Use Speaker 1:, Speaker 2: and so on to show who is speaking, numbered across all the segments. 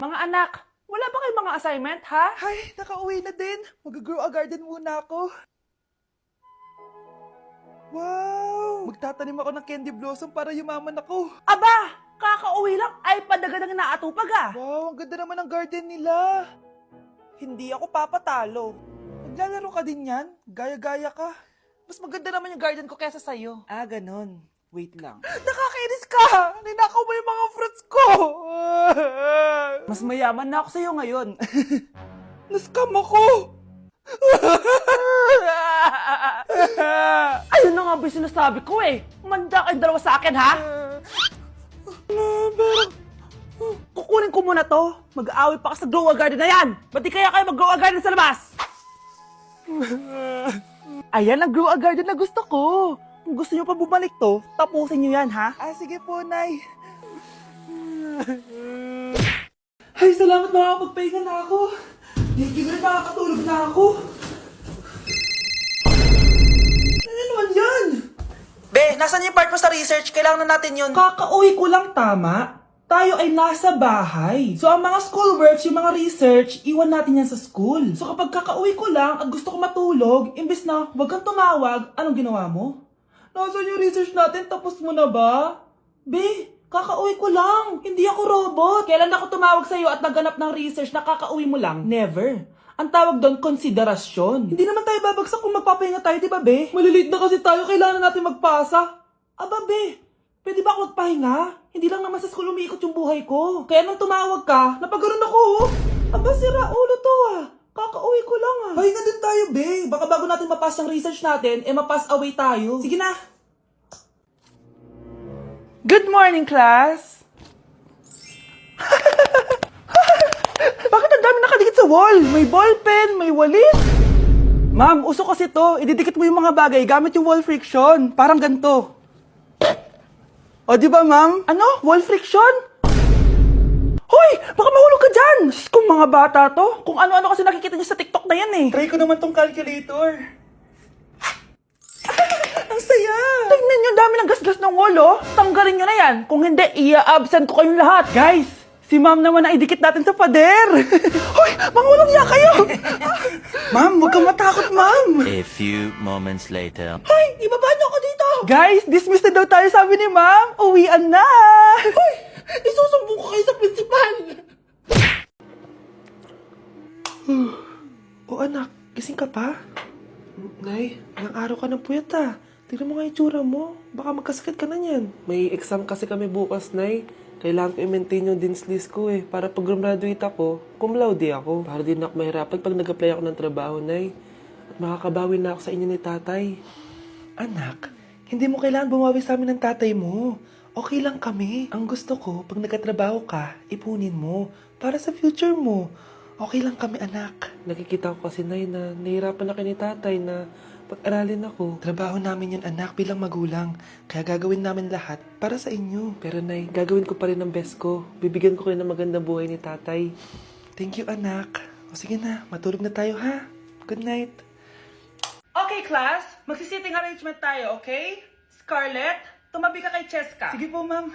Speaker 1: Mga anak, wala ba kayong mga assignment, ha?
Speaker 2: Ay, nakauwi na din. Mag-grow a garden muna ako. Wow! Magtatanim ako ng candy blossom para yumaman ako.
Speaker 1: Aba, kakauwi lang ay padagadang naatupag ah.
Speaker 2: Wow, ang ganda naman ng garden nila. Hindi ako papatalo. Maglalaro ka din yan? Gaya-gaya ka. Mas maganda naman yung garden ko kaysa sa'yo. Ah, ganon. Wait lang. Nakakainis ka! Ninakaw mo yung mga fruits ko!
Speaker 1: Mas mayaman na ako sa'yo ngayon.
Speaker 2: Nascam ako!
Speaker 1: Ayun na nga ba yung sinasabi ko eh. Manda kayong dalawa sa akin, ha? Kukunin ko muna to. Mag-aaway pa ka sa grow a garden na yan. Ba't di kaya kayo mag-grow a garden sa labas? Ayan ang grow a garden na gusto ko. Kung gusto nyo pa bumalik to, tapusin nyo yan, ha?
Speaker 2: Ah, sige po, Nay.
Speaker 1: Ay, salamat, makakapagpahinga na ako. Hindi ko rin makakatulog na ako. Ano naman yan?
Speaker 2: Be, nasan yung part mo sa research? Kailangan na natin yun.
Speaker 1: Kakauwi ko lang, tama? Tayo ay nasa bahay. So, ang mga schoolworks, yung mga research, iwan natin yan sa school. So, kapag kakauwi ko lang at gusto ko matulog, imbes na wag kang tumawag, anong ginawa mo? Nasaan yung research natin? Tapos mo na ba? Be, kakauwi ko lang. Hindi ako robot. Kailan ako tumawag sa'yo at nagganap ng research na kakauwi mo lang? Never. Ang tawag doon, konsiderasyon. Hindi naman tayo babagsak kung magpapahinga tayo, di ba, be? Maliliit na kasi tayo, kailangan natin magpasa. Aba, be, pwede ba ako magpahinga? Hindi lang naman sa school umiikot yung buhay ko. Kaya nung tumawag ka, napagano'n ako, oh. Aba, sira ulo to, ah. Kakauwi ko lang, ah. Pahinga din tayo, be. Baka bago natin mapass yung research natin, mapass away tayo. Sige na. Good morning, class. Bakit ang dami nakadikit sa wall? May ballpen, may walis. Ma'am, uso kasi to. Ididikit mo yung mga bagay gamit yung wall friction. Parang ganito. O, di ba, ma'am? Ano? Wall friction? Hoy! Baka mahulog ka dyan! Kung mga bata to, kung ano-ano kasi nakikita niyo sa TikTok na yan eh.
Speaker 2: Try ko naman tong calculator. Ang saya!
Speaker 1: Tingnan niyo, dami ng gasgas ng wall, oh. Tanggalin niyo na yan. Kung hindi, i-absent ko kayong lahat. Guys, si ma'am naman na idikit natin sa pader. Hoy! Mangulong niya kayo!
Speaker 2: Ma'am, huwag kang matakot, ma'am.
Speaker 3: A few moments later.
Speaker 1: Hoy! Ibaba niyo ako dito! Guys, dismissed na daw tayo, sabi ni ma'am. Uwian na! Hoy! Isusumbong ko kayo sa principal!
Speaker 2: O anak, gising ka pa? Nay, ilang araw ka ng puyat ah. Tignan mo nga yung tsura mo. Baka magkasakit ka na niyan. May exam kasi kami bukas, Nay. Kailangan ko i-maintain yung dean's list ko eh. Para pag graduate ako, cum laude ako. Para din ako mahirapan pag nag-apply ako ng trabaho, Nay. At makakabawi na ako sa inyo ni tatay. Anak, hindi mo kailangan bumawi sa amin ng tatay mo. Okay lang kami. Ang gusto ko, pag nagkatrabaho ka, ipunin mo. Para sa future mo. Okay lang kami, anak. Nakikita ko kasi, Nay, na nahihirapan na kayo ni tatay na pag-aralin ako. Trabaho namin yun, anak, bilang magulang. Kaya gagawin namin lahat para sa inyo. Pero, Nay, gagawin ko pa rin ang best ko. Bibigyan ko kayo ng magandang buhay ni tatay. Thank you, anak. O sige na, matulog na tayo, ha? Good night.
Speaker 1: Okay, class. Magsisitting arrangement tayo, okay? Scarlett, tumabi ka kay Cheska.
Speaker 2: Sige po, ma'am.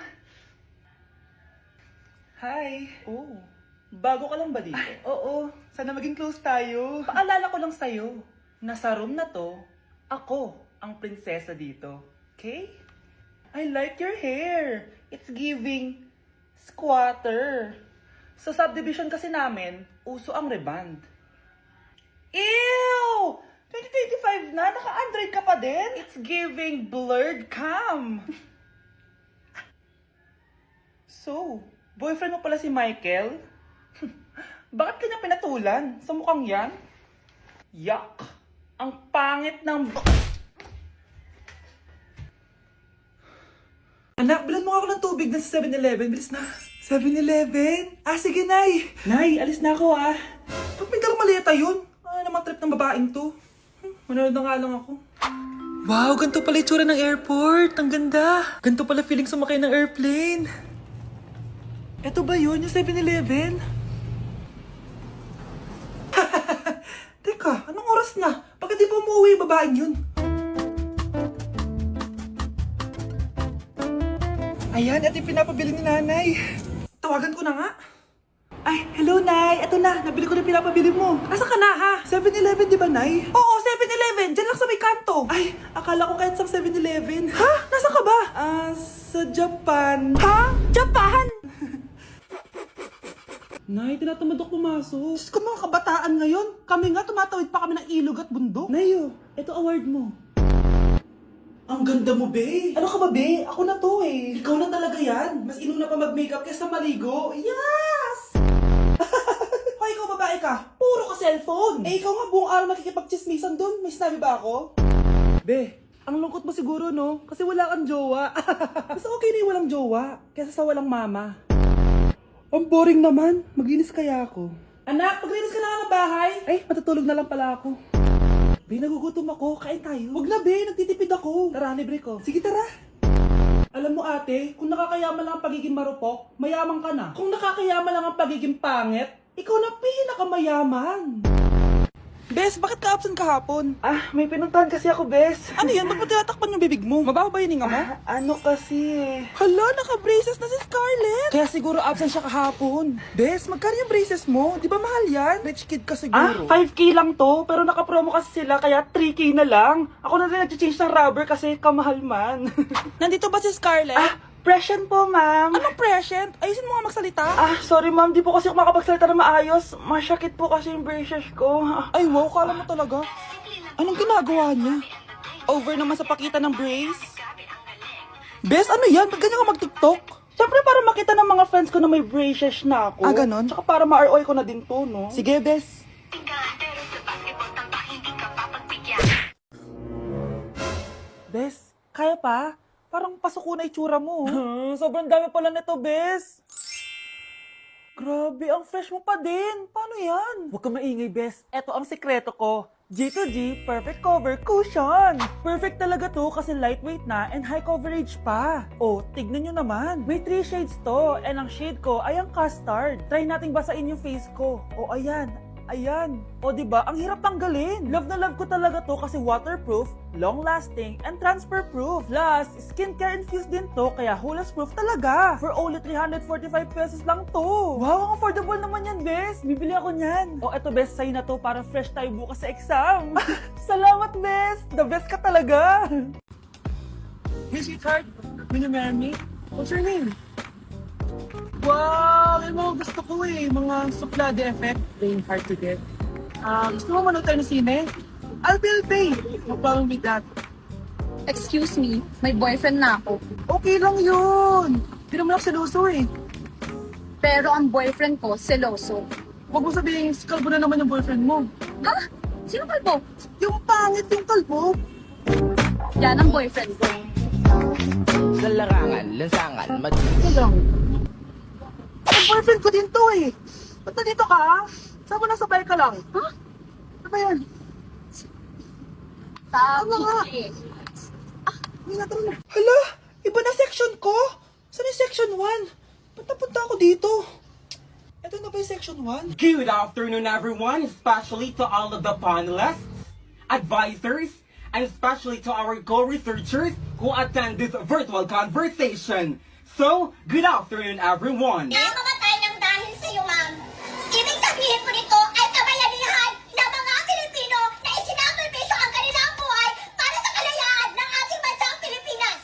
Speaker 1: Hi.
Speaker 2: Oh, bago ka lang ba dito?
Speaker 1: Oo.
Speaker 2: Sana maging close tayo.
Speaker 1: Paalala ko lang sa'yo, na sa room na to, ako ang prinsesa dito. Okay? I like your hair. It's giving squatter. Sa subdivision kasi namin, uso ang reband. Ew! 2025 na? Naka-Android ka pa din? It's giving blurred cam. So, boyfriend mo pala si Michael? Bakit kanya pinatulan? Sa mukhang yan? Yuck! Ang pangit ng...
Speaker 2: Anak, bilan mo ako ng tubig na sa 7-Eleven. Bilis na. 7-Eleven? Ah, sige, Nay.
Speaker 1: Nay, alis na ako ah.
Speaker 2: Ba't may dalang maleta yun? Ano naman trip ng babaeng to? Manonood na nga lang ako. Wow, ganito pala itsura ng airport. Ang ganda. Ganito pala feeling sumakay ng airplane. Eto ba yun, yung 7-Eleven? Teka, anong oras na? Bakit di pa umuwi yung babaeng yun? Ayan, at yung pinapabili ni nanay. Tawagan ko na nga.
Speaker 1: Ay, hello, Nay. Eto na, nabili ko na pinapabili mo. Asa ka na, ha? 7-Eleven, di ba, Nay? Oo, 7-Eleven. Diyan lang sa may kanto. Ay, akala ko kahit sa 7-Eleven. Ha? Nasa ka ba? Sa Japan. Ha? Japan? Nay, tinatamad ako pumasok. Diyos ko, mga kabataan ngayon. Kami nga, tumatawid pa kami ng ilog at bundok. Nayo, eto award mo. Ang ganda mo, be. Ano ka ba, be? Ako na to, eh. Ikaw na talaga yan. Mas inuna pa mag-makeup kaysa maligo. Yes! Hoy, ikaw babae ka. Puro ka cellphone. Eh, ikaw nga buong araw nakikipag-chismisan dun. May sinabi ba ako? Be, ang lungkot mo siguro, no? Kasi wala kang jowa. Mas okay na yung walang jowa kaysa sa walang mama. Ang boring naman. Maglinis kaya ako. Anak, maglinis ka na nga ng bahay. Ay, matutulog na lang pala ako. Be, nagugutom ako. Kain tayo. Wag na, be. Nagtitipid ako. Tara, libre ko. Sige, tara. Alam mo, ate, kung nakakayaman lang ang pagiging marupok, mayaman ka na. Kung nakakayaman lang ang pagiging pangit, ikaw na pinakamayaman. Bes, bakit ka absent kahapon?
Speaker 2: May pinuntahan kasi ako, Bes.
Speaker 1: Ano yan? Ba't mo tinatakpan yung bibig mo? Mabaho ba yung hininga mo?
Speaker 2: Ano kasi
Speaker 1: Hala, naka-braces na si Scarlett! Kaya siguro absent siya kahapon. Bes, magkano yung braces mo? Di ba mahal yan? Rich kid ka siguro.
Speaker 2: 5K lang to, pero naka-promo kasi sila, kaya 3K na lang. Ako na rin nag-change ng rubber kasi kamahal man.
Speaker 1: Nandito ba si Scarlett?
Speaker 2: Present po, ma'am.
Speaker 1: Anong present? Ayusin mo nga magsalita.
Speaker 2: Sorry ma'am, di po kasi ako makapagsalita na maayos. Masyakit po kasi yung braces ko.
Speaker 1: Ay, wow, kala mo talaga. Anong ginagawa niya? Over naman sa pakita ng brace? Bes, ano yan? Ba't ganyan ka mag-tiktok?
Speaker 2: Siyempre para makita ng mga friends ko na may braces na ako.
Speaker 1: Ganon?
Speaker 2: Tsaka para ma-ROI ko na din to, no?
Speaker 1: Sige, Bes. Bes, kaya pa? Parang pasuko na itsura mo. Sobrang dami pala nito, Bes. Grabe, ang fresh mo pa din. Paano yan? Huwag ka maingay, Bes. Eto ang sekreto ko. G2G Perfect Cover Cushion. Perfect talaga to kasi lightweight na and high coverage pa. Oh, tignan nyo naman. May 3 shades to and ang shade ko ay ang custard. Try nating basain yung face ko. Oh, ayan. Ayan. O, diba? Ang hirap tanggalin. Love na love ko talaga to kasi waterproof, long-lasting, and transfer-proof. Plus, skincare infused din to kaya hulas-proof talaga. For only 345 pesos lang to. Wow, ang affordable naman yan, Bes. Bibili ako niyan. O, eto, Bes, sa'yo na to para fresh tayo bukas sa exam. Salamat, Bes. The best ka talaga. Hey, sweetheart. Will you marry me? What's your name? Wow! Yung mga gusto ko eh. Mga suplade effect. Brain hard to get. Gusto mo manood tayo ng sine? I'll pay. No problem with that.
Speaker 4: Excuse me, may boyfriend na ako.
Speaker 1: Okay lang yun. Hindi naman ako seloso eh.
Speaker 4: Pero ang boyfriend ko, seloso.
Speaker 1: Huwag mo sabihin, kalbo na naman yung boyfriend mo.
Speaker 4: Ha? Sino kalbo?
Speaker 1: Yung pangit yung kalbo.
Speaker 4: Yan ang boyfriend ko.
Speaker 5: Sa larangan, lansangan,
Speaker 1: Ito lang. Yung boyfriend ko din to eh. Ba't nandito ka? Saan mo nasabay ka lang?
Speaker 4: Ha?
Speaker 1: Ano ba yan?
Speaker 4: Tama nga.
Speaker 1: Hindi na tara na. Hala! Iba na section ko! Saan yung section 1? Ba't napunta ako dito? Ito na ba yung section 1?
Speaker 6: Good afternoon, everyone, especially to all of the panelists, advisors, and especially to our co-researchers who attend this virtual conversation. So, good afternoon, everyone.
Speaker 7: Kaya mamatay ng dahil sa iyo, ma'am. Ibig sabihin po nito ay kabayanihan ng mga Pilipino na isinakripisyo ang kanilang buhay para sa kalayaan ng ating bansang Pilipinas.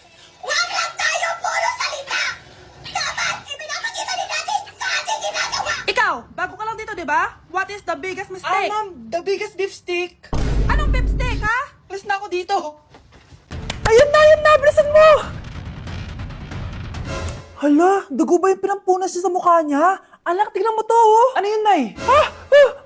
Speaker 7: Huwag lang tayo puro salita! Dapat ipinapakita din natin sa ating ginagawa!
Speaker 1: Ikaw, bago ka lang dito, di ba? What is the biggest mistake? Ma'am, the biggest beef stick. Anong beef stick, ha? Alis na ako dito. Ayun na, bilisan mo! Hala, dugo ba yung pinampunas niya sa mukha niya? Anak, tingnan mo to, oh. Ano yun, Nay?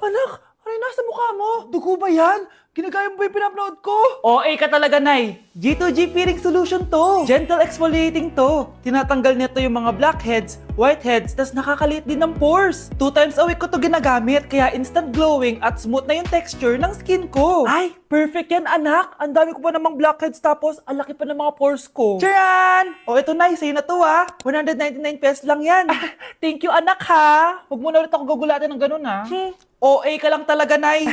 Speaker 1: Anak, ano yung nasa mukha mo? Dugo ba yan? Ginagaya mo ba yung pinupload ko? OA ka talaga, Nay. G2G peeling solution to. Gentle exfoliating to. Tinatanggal nito yung mga blackheads, whiteheads, tas nakakaliit din ng pores. 2 times a week ko to ginagamit, kaya instant glowing at smooth na yung texture ng skin ko. Ay, perfect yan, anak. Ang dami ko pa namang blackheads tapos ang laki pa ng mga pores ko. Charan! O, ito, Nay, sa'yo na to, ha. 199 pesos lang yan. Thank you, anak, ha. Huwag mo na ulit ako gugulatin ng ganun, ha. OA ka lang talaga, Nay.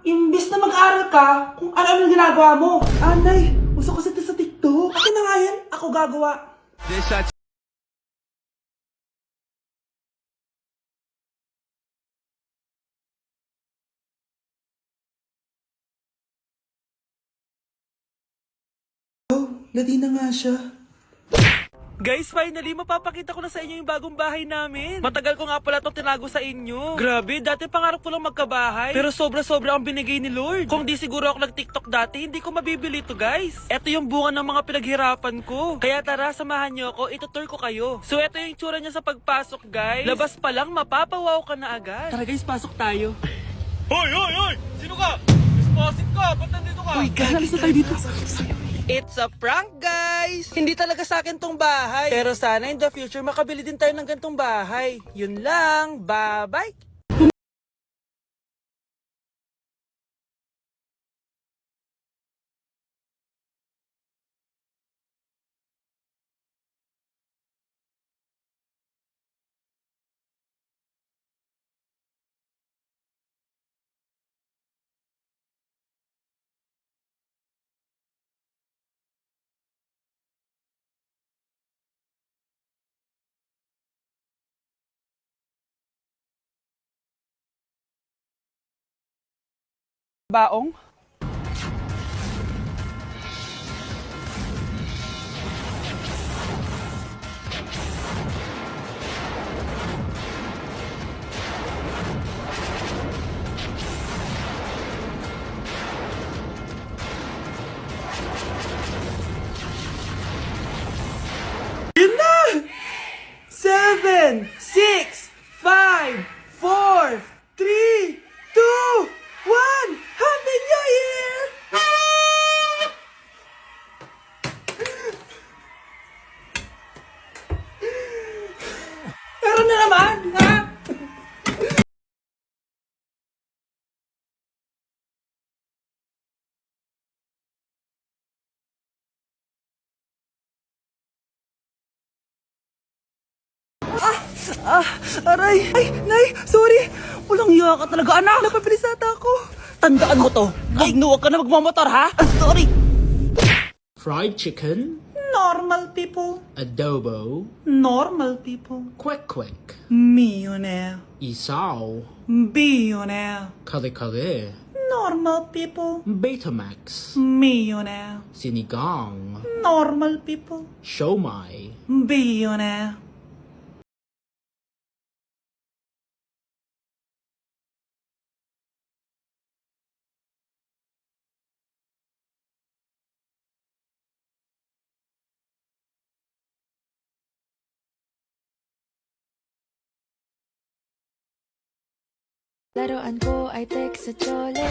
Speaker 1: Imbis na mag-aral ka kung ano-ano yung ginagawa mo. Anay, uso kasi ito sa TikTok. Akin na nga yan, ako gagawa. Ladi na nga siya.
Speaker 2: Guys, finally, mapapakita ko na sa inyo yung bagong bahay namin. Matagal ko nga pala itong tinago sa inyo. Grabe, dati pangarap ko lang magkabahay. Pero sobra-sobra ang binigay ni Lord. Kung di siguro ako nag-TikTok dati, hindi ko mabibili ito, guys. Ito yung bunga ng mga pinaghirapan ko. Kaya tara, samahan nyo ako, itutur ko kayo. So, ito yung itsura niya sa pagpasok, guys. Labas pa lang, mapapawaw ka na agad. Tara guys, pasok tayo.
Speaker 8: Hoy! Sino ka? Responsive ka! Ba't nandito ka?
Speaker 2: Uy, guys, alis na tayo dito. It's a prank, guys! Hindi talaga sa akin tong bahay. Pero sana in the future, makabili din tayo ng gantong bahay. Yun lang. Bye-bye! Baong?
Speaker 1: Yun na! 7, 6, 5, 4, 3, 2, 1! Happy New Year! Meron na naman, ha? Aray! Ay, Nay! Sorry! Walang iya ka talaga, anak! Napabilis ata ako! Tandaan mo to! Ay, huwag ka na magmamotor, ha? Sorry!
Speaker 9: Fried chicken,
Speaker 1: Normal people.
Speaker 9: adobo,
Speaker 1: Normal people.
Speaker 9: quick quick,
Speaker 1: Millionaire.
Speaker 9: isaw,
Speaker 1: Billionaire.
Speaker 9: kare kare,
Speaker 1: Normal people.
Speaker 9: Betamax,
Speaker 1: Millionaire.
Speaker 9: sinigang,
Speaker 1: Normal people.
Speaker 9: siomai,
Speaker 1: Billionaire.
Speaker 10: Laruan ko ay tek sa tsole.